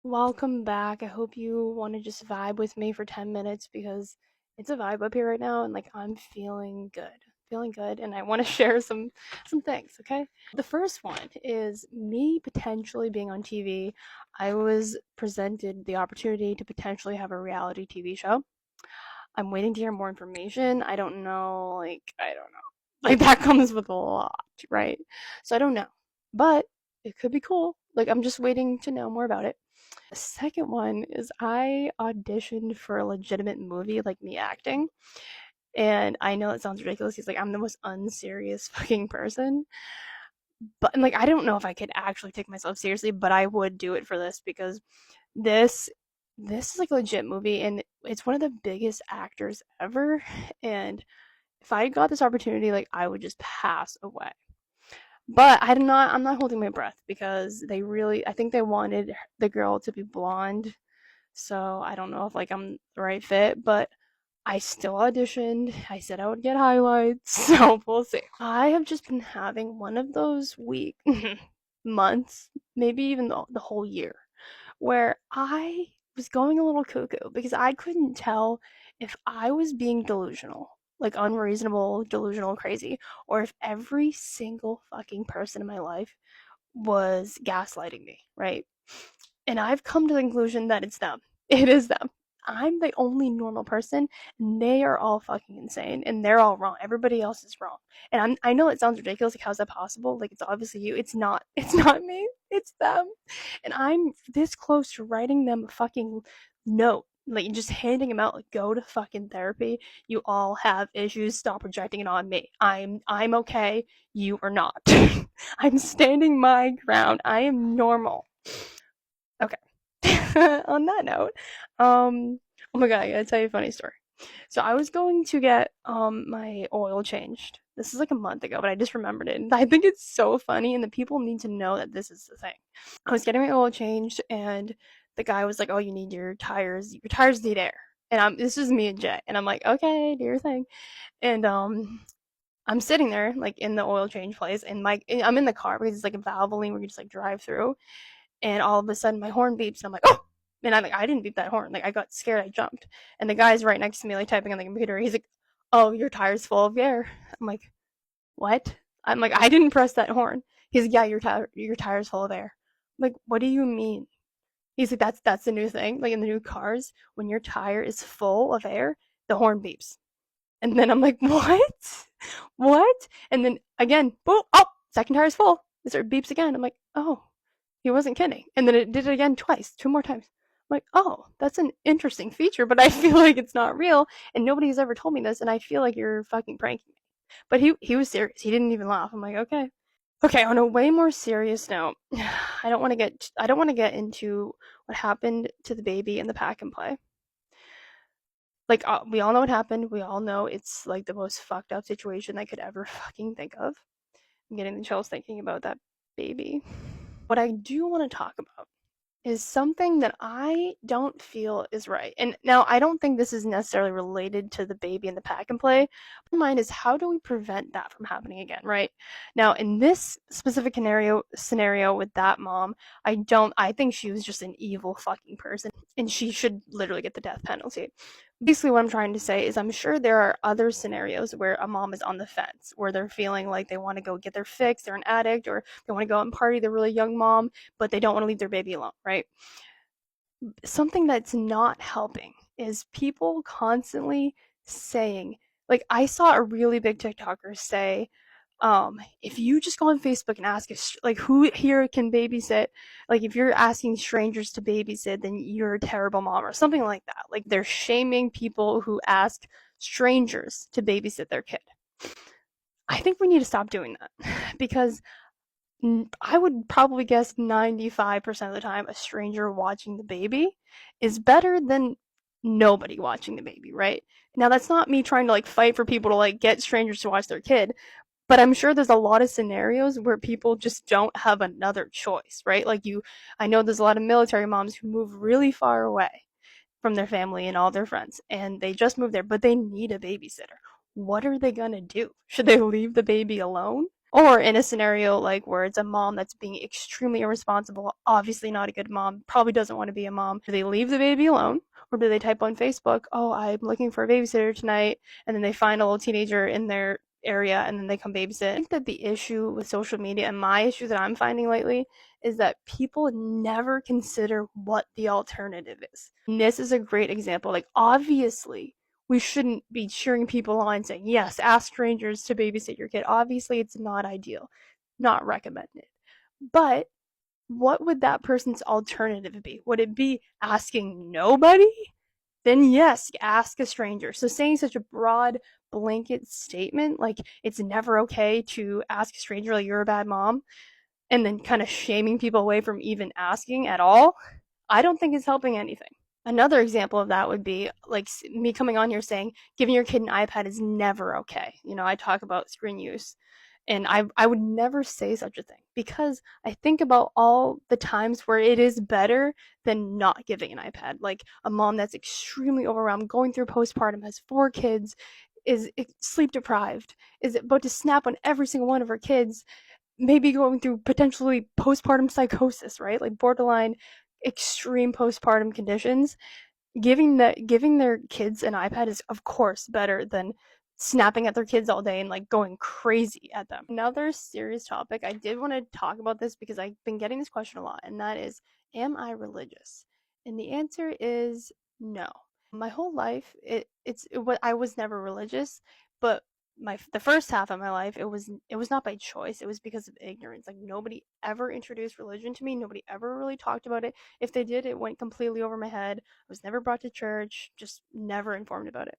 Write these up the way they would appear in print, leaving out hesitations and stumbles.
Welcome back. I hope you want to just vibe with me for 10 minutes because it's a vibe up here right now and like I'm feeling good. Feeling good and I want to share some things, okay? The first one is me potentially being on TV. I was presented the opportunity to potentially have a reality TV show. I'm waiting to hear more information. I don't know. Like that comes with a lot, right? So I don't know. But it could be cool. Like I'm just waiting to know more about it. The second one is I auditioned for a legitimate movie, like me acting. And I know it sounds ridiculous. He's like, I'm the most unserious fucking person. But and, like, I don't know if I could actually take myself seriously, but I would do it for this because this this is like a legit movie and it's one of the biggest actors ever. And if I got this opportunity, like I would just pass away. But I'm not holding my breath because I think they wanted the girl to be blonde. So I don't know if like I'm the right fit, but I still auditioned. I said I would get highlights, so we'll see. I have just been having one of those months, maybe even the whole year, where I was going a little cuckoo because I couldn't tell if I was being delusional, like unreasonable, delusional, crazy, or if every single fucking person in my life was gaslighting me, right? And I've come to the conclusion that it's them. It is them. I'm the only normal person, and they are all fucking insane, and they're all wrong. Everybody else is wrong. And I know it sounds ridiculous. Like, how's that possible? Like, it's obviously you. It's not. It's not me. It's them. And I'm this close to writing them a fucking note, like just handing them out. Like, go to fucking therapy. You all have issues. Stop projecting it on me. I'm okay. You are not. I'm standing my ground. I am normal. Okay. On that note, oh my god, I gotta tell you a funny story. So I was going to get my oil changed. This is like a month ago, but I just remembered it. And I think it's so funny, and the people need to know that this is the thing. I was getting my oil changed, and the guy was like, "Oh, you need your tires. Your tires need air." And this is me and Jay, and I'm like, "Okay, do your thing." And I'm sitting there like in the oil change place, and I'm in the car because it's like a Valvoline where you just like drive through, and all of a sudden my horn beeps and I'm like, oh, and I'm like, I didn't beep that horn. Like I got scared, I jumped. And the guy's right next to me, like typing on the computer. He's like, oh, your tire's full of air. I'm like, what? I'm like, I didn't press that horn. He's like, yeah, your tire's full of air. I'm like, what do you mean? He's like, that's the new thing. Like in the new cars, when your tire is full of air, the horn beeps. And then I'm like, what? What? And then again, boom, oh, second tire's full. It beeps again. I'm like, oh, he wasn't kidding. And then it did it again twice, two more times. I'm like, oh, that's an interesting feature, but I feel like it's not real, and nobody's ever told me this, and I feel like you're fucking pranking me. But he was serious. He didn't even laugh. I'm like, okay. Okay, on a way more serious note, I don't want to get into what happened to the baby in the pack and play. Like we all know what happened. We all know it's like the most fucked up situation I could ever fucking think of. I'm getting the chills thinking about that baby. What I do want to talk about is something that I don't feel is right. And now I don't think this is necessarily related to the baby and the pack and play. But mine is how do we prevent that from happening again, right? Now in this specific scenario with that mom, I think she was just an evil fucking person and she should literally get the death penalty. Basically what I'm trying to say is I'm sure there are other scenarios where a mom is on the fence, where they're feeling like they want to go get their fix, they're an addict, or they want to go out and party, they're a really young mom, but they don't want to leave their baby alone, right? Something that's not helping is people constantly saying, like, I saw a really big TikToker say, if you just go on Facebook and ask if, like, who here can babysit, like, if you're asking strangers to babysit, then you're a terrible mom or something like that. Like, they're shaming people who ask strangers to babysit their kid. I think we need to stop doing that because I would probably guess 95% of the time a stranger watching the baby is better than nobody watching the baby, right? Now that's not me trying to like fight for people to like get strangers to watch their kid, but I'm sure there's a lot of scenarios where people just don't have another choice, right? I know there's a lot of military moms who move really far away from their family and all their friends, and they just moved there, but they need a babysitter. What are they gonna do? Should they leave the baby alone? Or in a scenario like where it's a mom that's being extremely irresponsible, obviously not a good mom, probably doesn't want to be a mom. Do they leave the baby alone? Or do they type on Facebook, oh, I'm looking for a babysitter tonight, and then they find a little teenager in their area and then they come babysit? I think that the issue with social media and my issue that I'm finding lately is that people never consider what the alternative is. And this is a great example. Like, obviously, we shouldn't be cheering people on saying, yes, ask strangers to babysit your kid. Obviously, it's not ideal, not recommended. But what would that person's alternative be? Would it be asking nobody? Then yes, ask a stranger. So saying such a broad blanket statement, like it's never okay to ask a stranger, like you're a bad mom, and then kind of shaming people away from even asking at all, I don't think is helping anything. Another example of that would be like me coming on here saying giving your kid an iPad is never okay. You know, I talk about screen use, and I would never say such a thing because I think about all the times where it is better than not giving an iPad. Like a mom that's extremely overwhelmed, going through postpartum, has 4 kids, is sleep deprived, is about to snap on every single one of her kids, maybe going through potentially postpartum psychosis, right? Like borderline extreme postpartum conditions. Giving their kids an iPad is of course better than snapping at their kids all day and like going crazy at them. Another serious topic, I did want to talk about this because I've been getting this question a lot, and that is, am I religious? And the answer is no. My whole life, I was never religious, but the first half of my life, it was not by choice. It was because of ignorance. Like nobody ever introduced religion to me. Nobody ever really talked about it. If they did, it went completely over my head. I was never brought to church, just never informed about it.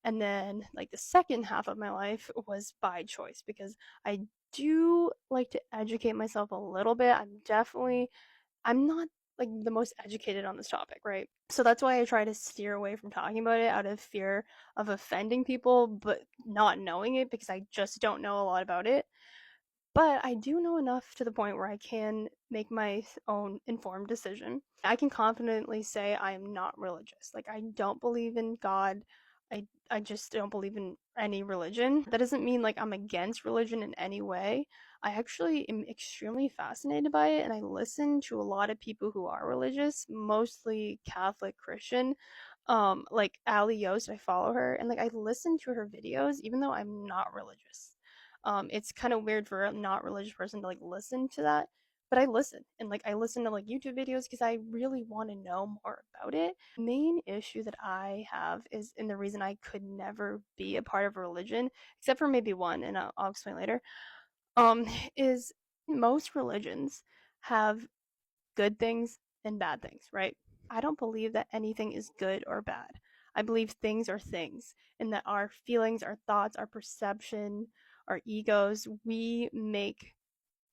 And then like the second half of my life was by choice because I do like to educate myself a little bit. I'm not like the most educated on this topic, right? So that's why I try to steer away from talking about it out of fear of offending people, but not knowing it because I just don't know a lot about it. But I do know enough to the point where I can make my own informed decision. I can confidently say I am not religious. Like I don't believe in God. I just don't believe in any religion. That doesn't mean like I'm against religion in any way. I actually am extremely fascinated by it and I listen to a lot of people who are religious, mostly Catholic Christian. Like Ali Yost, I follow her and like I listen to her videos even though I'm not religious. It's kind of weird for a not religious person to like listen to that, but I listen and like I listen to like YouTube videos because I really want to know more about it. The main issue that I have is, and the reason I could never be a part of a religion, except for maybe one, and I'll explain later, um, is most religions have good things and bad things, right? I don't believe that anything is good or bad. I believe things are things, and that our feelings, our thoughts, our perception, our egos, we make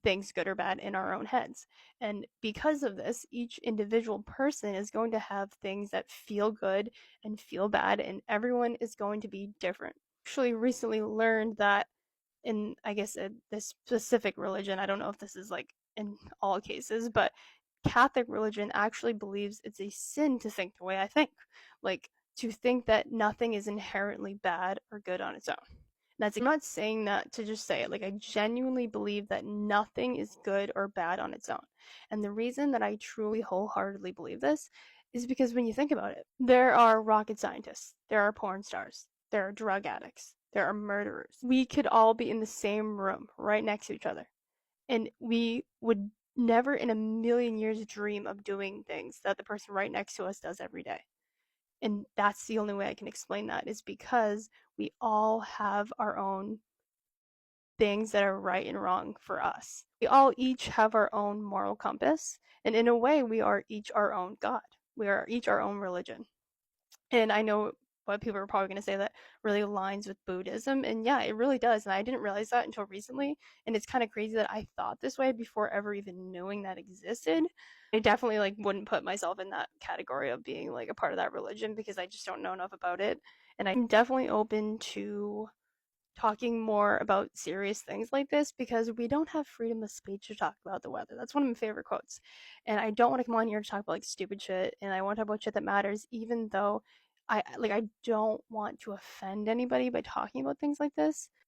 things good or bad in our own heads. And because of this, each individual person is going to have things that feel good and feel bad, and everyone is going to be different. Actually, recently learned that in, I guess, this specific religion, I don't know if this is like in all cases, but Catholic religion actually believes it's a sin to think the way I think. Like, to think that nothing is inherently bad or good on its own. I'm not saying that to just say it. Like, I genuinely believe that nothing is good or bad on its own. And the reason that I truly wholeheartedly believe this is because when you think about it, there are rocket scientists, there are porn stars, there are drug addicts, there are murderers. We could all be in the same room right next to each other. And we would never in a million years dream of doing things that the person right next to us does every day. And that's the only way I can explain that is because we all have our own things that are right and wrong for us. We all each have our own moral compass, and in a way, we are each our own God. We are each our own religion. And I know what people are probably going to say that really aligns with Buddhism, and yeah, it really does. And I didn't realize that until recently, and it's kind of crazy that I thought this way before ever even knowing that existed. I definitely like wouldn't put myself in that category of being like a part of that religion because I just don't know enough about it. And I'm definitely open to talking more about serious things like this because we don't have freedom of speech to talk about the weather. That's one of my favorite quotes. And I don't want to come on here to talk about like stupid shit, and I want to talk about shit that matters even though I don't want to offend anybody by talking about things like this.